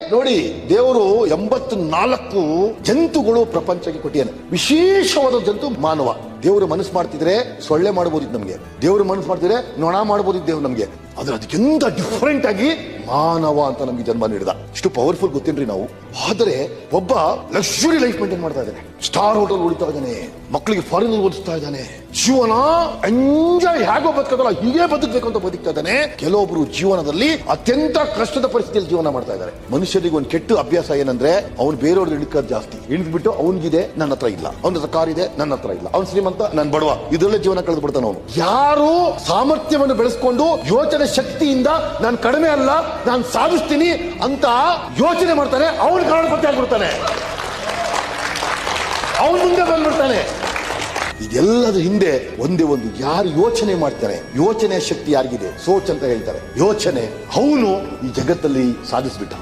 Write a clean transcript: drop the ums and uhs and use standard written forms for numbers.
ನೋಡಿ, ದೇವರು 84 ಜಂತುಗಳು ಪ್ರಪಂಚಕ್ಕೆ ಕೊಟ್ಟಿಯಾನೆ. ವಿಶೇಷವಾದ ಜಂತು ಮಾನವ. ದೇವರು ಮನಸ್ಸು ಮಾಡ್ತಿದ್ರೆ ಸೊಳ್ಳೆ ಮಾಡಬಹುದಿತ್ತು ನಮ್ಗೆ, ದೇವರು ಮನಸ್ಸು ಮಾಡ್ತಿದ್ರೆ ನೊಣ ಮಾಡಬಹುದಿತ್ತು ದೇವ್ರು ನಮ್ಗೆ. ಆದ್ರೆ ಅದಕ್ಕಿಂತ ಡಿಫರೆಂಟ್ ಆಗಿ ಮಾನವ ಅಂತ ನಮ್ಗೆ ಜನ್ಮ ನೀಡಿದ. ಇಷ್ಟು ಪವರ್ಫುಲ್ ಗೊತ್ತೇನ್ರಿ ನಾವು. ಆದರೆ ಒಬ್ಬ ಲಕ್ಸುರಿ ಲೈಫ್ ಮೇಂಟೈನ್ ಮಾಡ್ತಾ ಇದ್ದಾನೆ, ಸ್ಟಾರ್ ಹೋಟೆಲ್ ಉಳಿತಾ ಇದ್ದಾನೆ, ಮಕ್ಕಳಿಗೆ ಫಾರಿನ್ ಓದಿಸ್ತಾ ಇದ್ದಾನೆ, ಜೀವನ ಎಂಜಾಯ್ ಹೇಗೋ ಬದುಕೋದಲ್ಲ ಹೀಗೆ ಬದುಕಬೇಕು ಅಂತ ಬದುಕ್ತಾ ಇದ್ದಾನೆ. ಕೆಲವೊಬ್ರು ಜೀವನದಲ್ಲಿ ಅತ್ಯಂತ ಕಷ್ಟದ ಪರಿಸ್ಥಿತಿಯಲ್ಲಿ ಜೀವನ ಮಾಡ್ತಾ ಇದ್ದಾರೆ. ಮನುಷ್ಯನಿಗೆ ಒಂದು ಕೆಟ್ಟ ಅಭ್ಯಾಸ ಏನಂದ್ರೆ ಅವ್ನು ಬೇರೆಯವ್ರಿಗೆ ಹಿಡ್ಕೋದು ಜಾಸ್ತಿ. ಹಿಡಿದ್ಬಿಟ್ಟು ಅವನಿಗಿದೆ, ನನ್ನ ಹತ್ರ ಇಲ್ಲ, ಅವನ ಹತ್ರ ಕಾರ್ ಇದೆ, ನನ್ನ ಹತ್ರ ಇಲ್ಲ, ಅವ್ನು ಶ್ರೀಮಂತ, ನಾನು ಬಡವ, ಇದರಲ್ಲೇ ಜೀವನ ಕಳೆದು ಬಿಡ್ತಾನೆ ಅವನು. ಯಾರು ಸಾಮರ್ಥ್ಯವನ್ನು ಬೆಳೆಸ್ಕೊಂಡು ಯೋಚನೆ ಶಕ್ತಿಯಿಂದ ನಾನು ಕಡಿಮೆ ಅಲ್ಲ, ನಾನು ಸಾಧಿಸ್ತೀನಿ ಅಂತ ಯೋಚನೆ ಮಾಡ್ತಾನೆ, ಅವನು ಕಾರಣಪತಿ ಆಗ್ಬಿಡ್ತಾನೆ, ಅವನು ಮುಂದೆ ಬಂದ್ಬಿಡ್ತಾನೆ. ಇದೆಲ್ಲದ ಹಿಂದೆ ಒಂದೇ ಒಂದು, ಯಾರು ಯೋಚನೆ ಮಾಡ್ತಾರೆ, ಯೋಚನೆಯ ಶಕ್ತಿ ಯಾರಿಗಿದೆ, ಸೋಚ್ ಅಂತ ಹೇಳ್ತಾರೆ, ಯೋಚನೆ, ಅವನು ಈ ಜಗತ್ತಲ್ಲಿ ಸಾಧಿಸ್ಬಿಟ್ಟ.